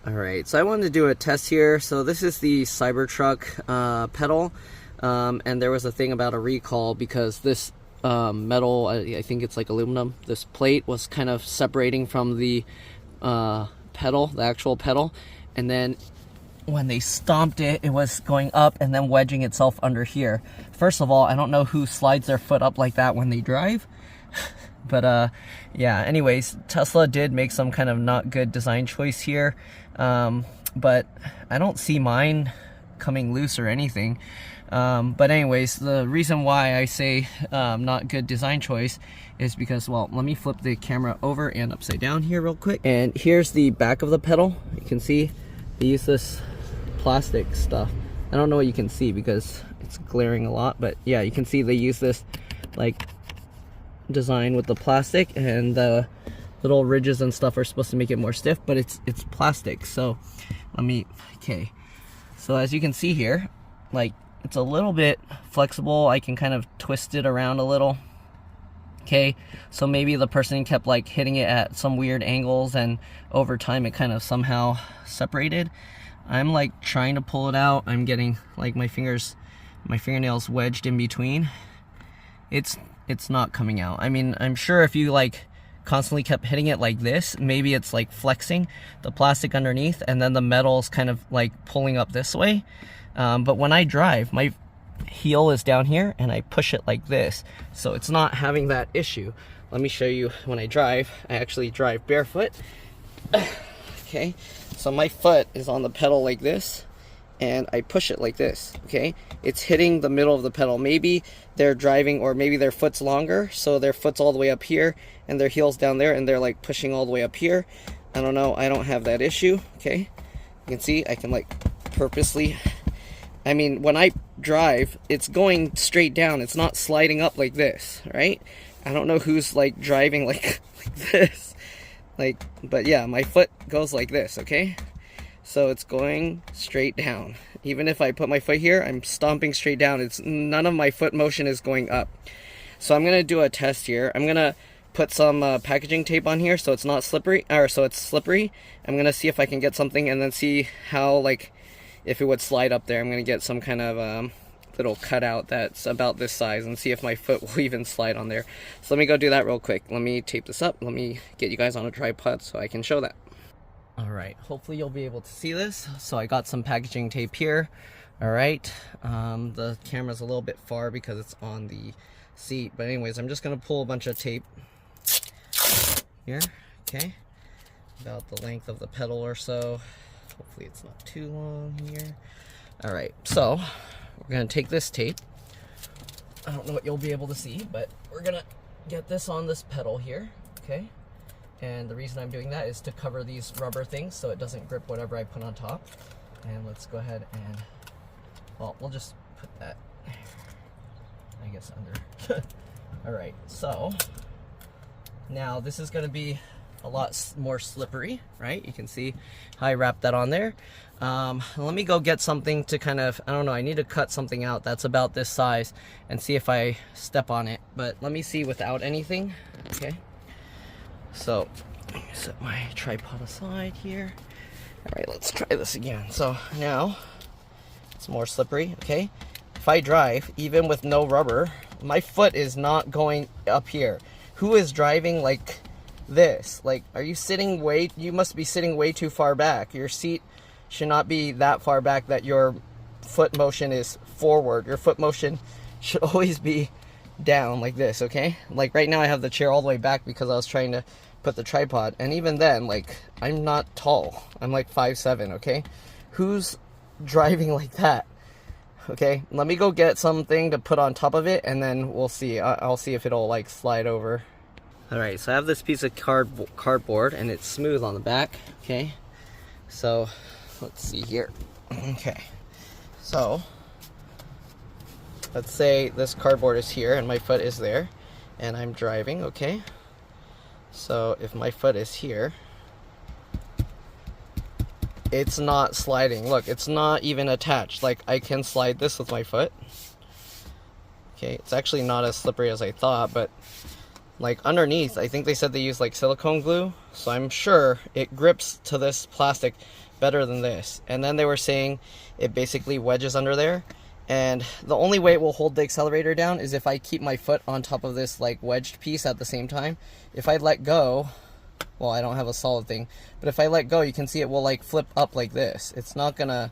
Alright, so I wanted to do a test here. So this is the Cybertruck pedal, and there was a thing about a recall because this metal, I think it's like aluminum, this plate was kind of separating from the pedal, the actual pedal, and then when they stomped it, it was going up and then wedging itself under here. First of all, I don't know who slides their foot up like that when they drive. But yeah, anyways, Tesla did make some kind of not good design choice here, but I don't see mine coming loose or anything. But anyways, the reason why I say not good design choice is because, well, let me flip the camera over and upside down here real quick. And here's the back of the pedal. You can see they use this plastic stuff. I don't know what you can see because it's glaring a lot, but yeah, you can see they use this like design with the plastic, and the little ridges and stuff are supposed to make it more stiff, but it's plastic. So let me, okay, so as you can see here, like, it's a little bit flexible. I can kind of twist it around a little. Okay, so maybe the person kept like hitting it at some weird angles, and over time it kind of somehow separated. I'm like trying to pull it out. I'm getting like my fingernails wedged in between. It's not coming out. I mean, I'm sure if you like constantly kept hitting it like this, maybe it's like flexing the plastic underneath, and then the metal's kind of like pulling up this way. But when I drive, my heel is down here and I push it like this, so it's not having that issue. Let me show you when I drive. I actually drive barefoot. Okay, so my foot is on the pedal like this, and I push it like this. Okay, it's hitting the middle of the pedal. Maybe they're driving, or maybe their foot's longer, so their foot's all the way up here and their heel's down there, and they're like pushing all the way up here. I don't know, I don't have that issue. Okay, you can see I can like purposely, I mean, when I drive, it's going straight down. It's not sliding up like this, right? I don't know who's like driving like this. Like, but yeah, my foot goes like this, okay? So it's going straight down. Even if I put my foot here, I'm stomping straight down. It's none of my foot motion is going up. So I'm gonna do a test here. I'm gonna put some packaging tape on here so it's not slippery, or so it's slippery. I'm gonna see if I can get something, and then see how, like, if it would slide up there. I'm gonna get some kind of little cutout that's about this size and see if my foot will even slide on there. So let me go do that real quick. Let me tape this up. Let me get you guys on a tripod so I can show that. Alright, hopefully you'll be able to see this. So I got some packaging tape here. Alright, the camera's a little bit far because it's on the seat, but anyways, I'm just gonna pull a bunch of tape here, okay, about the length of the pedal or so. Hopefully it's not too long here. Alright, so we're gonna take this tape. I don't know what you'll be able to see, but we're gonna get this on this pedal here, okay? And the reason I'm doing that is to cover these rubber things so it doesn't grip whatever I put on top. And let's go ahead and, well, we'll just put that, I guess, under. Alright, so now this is going to be a lot more slippery, right? You can see how I wrapped that on there. Let me go get something to kind of, I don't know, I need to cut something out that's about this size and see if I step on it. But let me see without anything, okay? So, let me set my tripod aside here. Alright, let's try this again. So, now, it's more slippery, okay? If I drive, even with no rubber, my foot is not going up here. Who is driving like this? Like, are you sitting you must be sitting way too far back. Your seat should not be that far back that your foot motion is forward. Your foot motion should always be down like this, okay? Like right now I have the chair all the way back because I was trying to put the tripod, and even then, like, I'm not tall. I'm like 5'7", okay? Who's driving like that? Okay, let me go get something to put on top of it, and then we'll see. I'll see if it'll like slide over. Alright, so I have this piece of cardboard, and it's smooth on the back, okay? So, let's see here. Okay, so let's say this cardboard is here and my foot is there, and I'm driving, okay? So if my foot is here, it's not sliding. Look, it's not even attached. Like, I can slide this with my foot. Okay, it's actually not as slippery as I thought, but like underneath, I think they said they use like silicone glue, so I'm sure it grips to this plastic better than this. And then they were saying it basically wedges under there, and the only way it will hold the accelerator down is if I keep my foot on top of this like wedged piece at the same time. If I let go, well, I don't have a solid thing, but if I let go, you can see it will like flip up like this. It's not gonna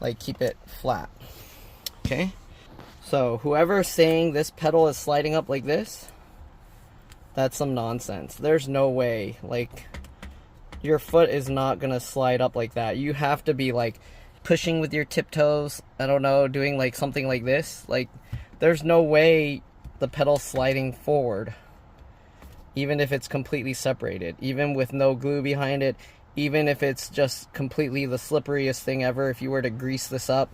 like keep it flat. Okay, so whoever's saying this pedal is sliding up like this, that's some nonsense. There's no way. Like, your foot is not gonna slide up like that. You have to be like pushing with your tiptoes, I don't know, doing like something like this. Like, there's no way the pedal's sliding forward, even if it's completely separated, even with no glue behind it, even if it's just completely the slipperiest thing ever. If you were to grease this up,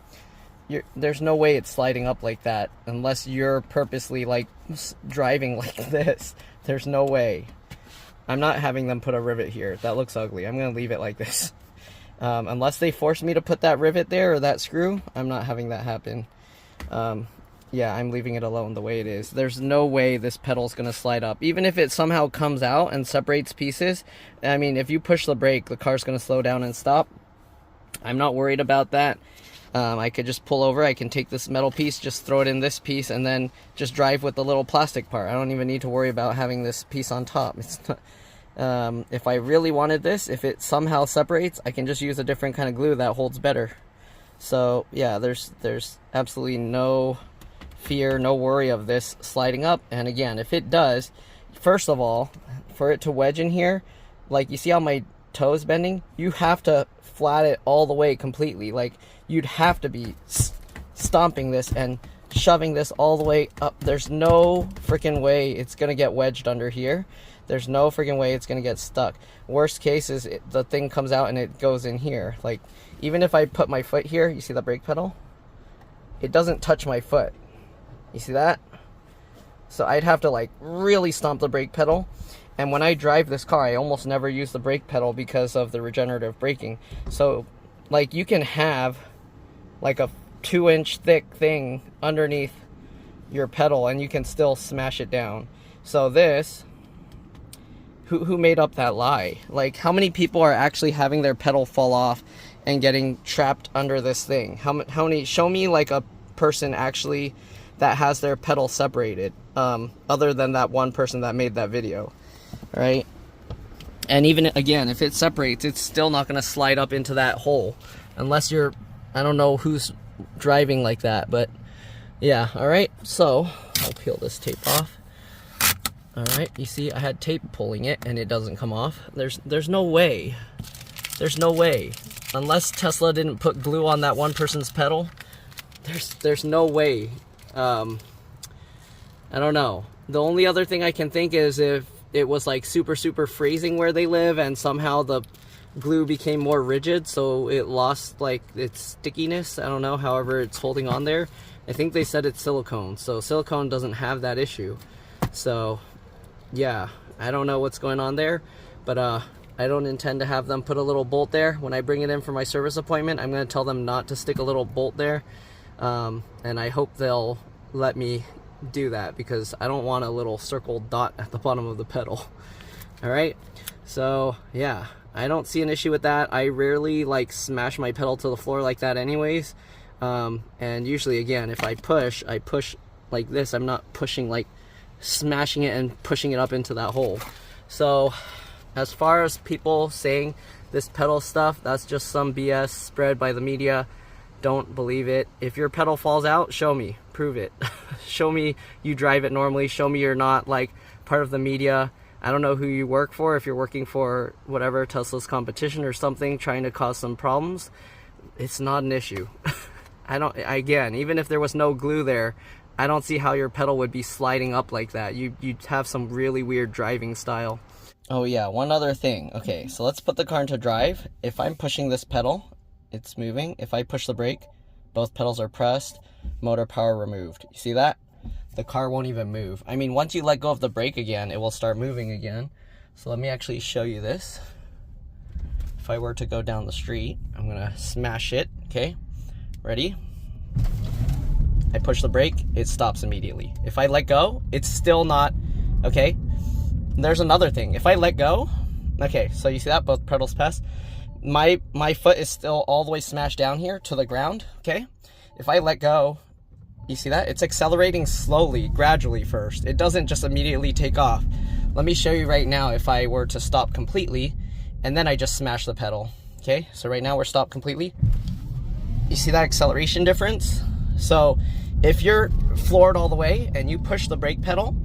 there's no way it's sliding up like that unless you're purposely like driving like this. There's no way. I'm not having them put a rivet here. That looks ugly. I'm gonna leave it like this. Unless they force me to put that rivet there or that screw, I'm not having that happen. Yeah, I'm leaving it alone the way it is. There's no way this pedal's gonna slide up. Even if it somehow comes out and separates pieces, I mean, if you push the brake, the car's gonna slow down and stop. I'm not worried about that. I could just pull over, I can take this metal piece, just throw it in this piece, and then just drive with the little plastic part. I don't even need to worry about having this piece on top. It's not, if I really wanted this, if it somehow separates, I can just use a different kind of glue that holds better. So yeah, there's absolutely no fear, no worry of this sliding up. And again, if it does, first of all, for it to wedge in here, like you see how my toe is bending, you have to flat it all the way completely. Like, you'd have to be stomping this and shoving this all the way up. There's no freaking way it's gonna get wedged under here. There's no freaking way it's gonna get stuck. Worst case is the thing comes out and it goes in here. Like, even if I put my foot here, you see the brake pedal? It doesn't touch my foot. You see that? So I'd have to like really stomp the brake pedal. And when I drive this car, I almost never use the brake pedal because of the regenerative braking. So like, you can have like a 2-inch thick thing underneath your pedal and you can still smash it down. So this, who made up that lie? Like, how many people are actually having their pedal fall off and getting trapped under this thing? How many, show me like a person actually that has their pedal separated, other than that one person that made that video, right? And even again, if it separates, it's still not going to slide up into that hole unless you're, I don't know who's driving like that, but yeah. All right, so I'll peel this tape off. All right, you see I had tape pulling it and it doesn't come off. There's no way. There's no way. Unless Tesla didn't put glue on that one person's pedal, there's no way. I don't know. The only other thing I can think is if it was like super freezing where they live and somehow the glue became more rigid, so it lost like its stickiness. I don't know, however it's holding on there. I think they said it's silicone, so silicone doesn't have that issue. So yeah, I don't know what's going on there, but I don't intend to have them put a little bolt there. When I bring it in for my service appointment, I'm going to tell them not to stick a little bolt there, and I hope they'll let me do that because I don't want a little circle dot at the bottom of the pedal. All right, so yeah, I don't see an issue with that. I rarely like smash my pedal to the floor like that anyways, and usually again, if I push like this. I'm not pushing like smashing it and pushing it up into that hole. So as far as people saying this pedal stuff, that's just some BS spread by the media. Don't believe it. If your pedal falls out, show me, prove it. Show me you drive it normally. Show me you're not like part of the media. I don't know who you work for. If you're working for whatever, Tesla's competition or something, trying to cause some problems, it's not an issue. Again, even if there was no glue there, I don't see how your pedal would be sliding up like that. You'd have some really weird driving style. Oh yeah, one other thing. Okay, so let's put the car into drive. If I'm pushing this pedal, it's moving. If I push the brake, both pedals are pressed, motor power removed. You see that? The car won't even move. I mean, once you let go of the brake again, it will start moving again. So let me actually show you this. If I were to go down the street, I'm gonna smash it, okay? Ready? I push the brake, it stops immediately. If I let go, it's still not, okay? there's another thing. If I let go, okay, so you see that both pedals pass. My foot is still all the way smashed down here to the ground. Okay, if I let go, you see that it's accelerating slowly, gradually first. It doesn't just immediately take off. Let me show you right now if I were to stop completely and then I just smash the pedal. Okay, so right now we're stopped completely. You see that acceleration difference? So if you're floored all the way and you push the brake pedal,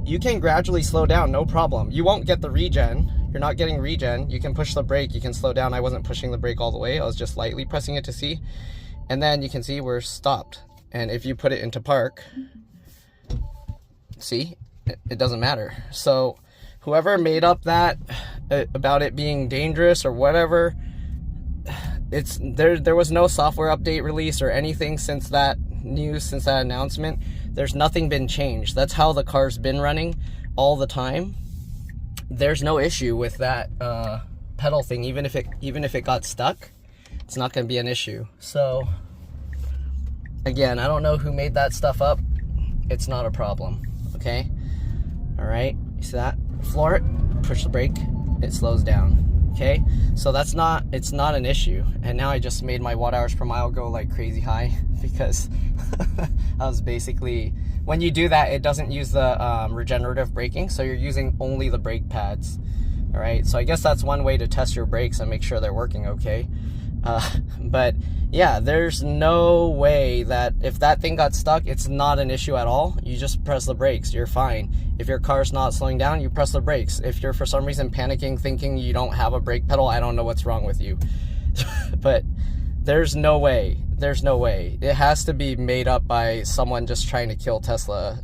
you can gradually slow down, no problem. You won't get the regen. You're not getting regen. You can push the brake, you can slow down. I wasn't pushing the brake all the way. I was just lightly pressing it to see. And then you can see we're stopped. And if you put it into park, see, it doesn't matter. So whoever made up that about it being dangerous or whatever, it's there was no software update release or anything since that news, since that announcement. There's nothing been changed. That's how the car's been running all the time. There's no issue with that pedal thing. Even if it got stuck, it's not going to be an issue. So again, I don't know who made that stuff up. It's not a problem. Okay, all right, you see that? Floor it, push the brake, it slows down. Okay, so it's not an issue. And now I just made my watt-hours per mile go like crazy high because I was basically, when you do that, it doesn't use the regenerative braking, so you're using only the brake pads. All right, so I guess that's one way to test your brakes and make sure they're working okay. But yeah, there's no way that if that thing got stuck, it's not an issue at all. You just press the brakes, you're fine. If your car's not slowing down, you press the brakes. If you're for some reason panicking, thinking you don't have a brake pedal, I don't know what's wrong with you. But there's no way. There's no way. It has to be made up by someone just trying to kill Tesla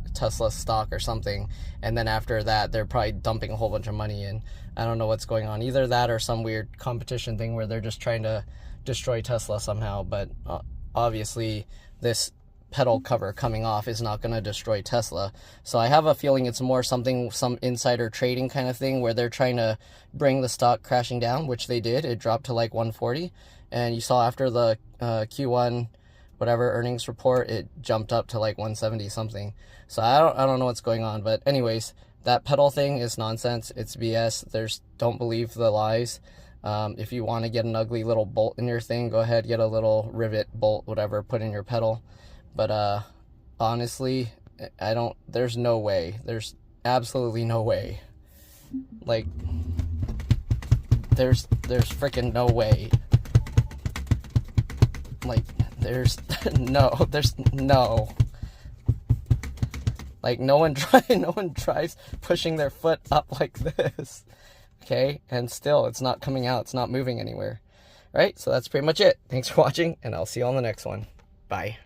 stock or something. And then after that, they're probably dumping a whole bunch of money in. I don't know what's going on. Either that or some weird competition thing where they're just trying to destroy Tesla somehow. But obviously, this pedal cover coming off is not going to destroy Tesla. So I have a feeling it's more some insider trading kind of thing where they're trying to bring the stock crashing down, which they did. It dropped to like 140. And you saw after the Q1 whatever earnings report, it jumped up to like 170 something. So I don't know what's going on. But anyways, that pedal thing is nonsense. It's BS. Don't believe the lies. If you want to get an ugly little bolt in your thing, go ahead, get a little rivet bolt, whatever, put in your pedal. But honestly, there's no way. There's absolutely no way. Like, there's freaking no way. Like, there's no. Like, no one tries pushing their foot up like this. Okay, and still it's not coming out, it's not moving anywhere. All right, so that's pretty much it. Thanks for watching, and I'll see you on the next one. Bye.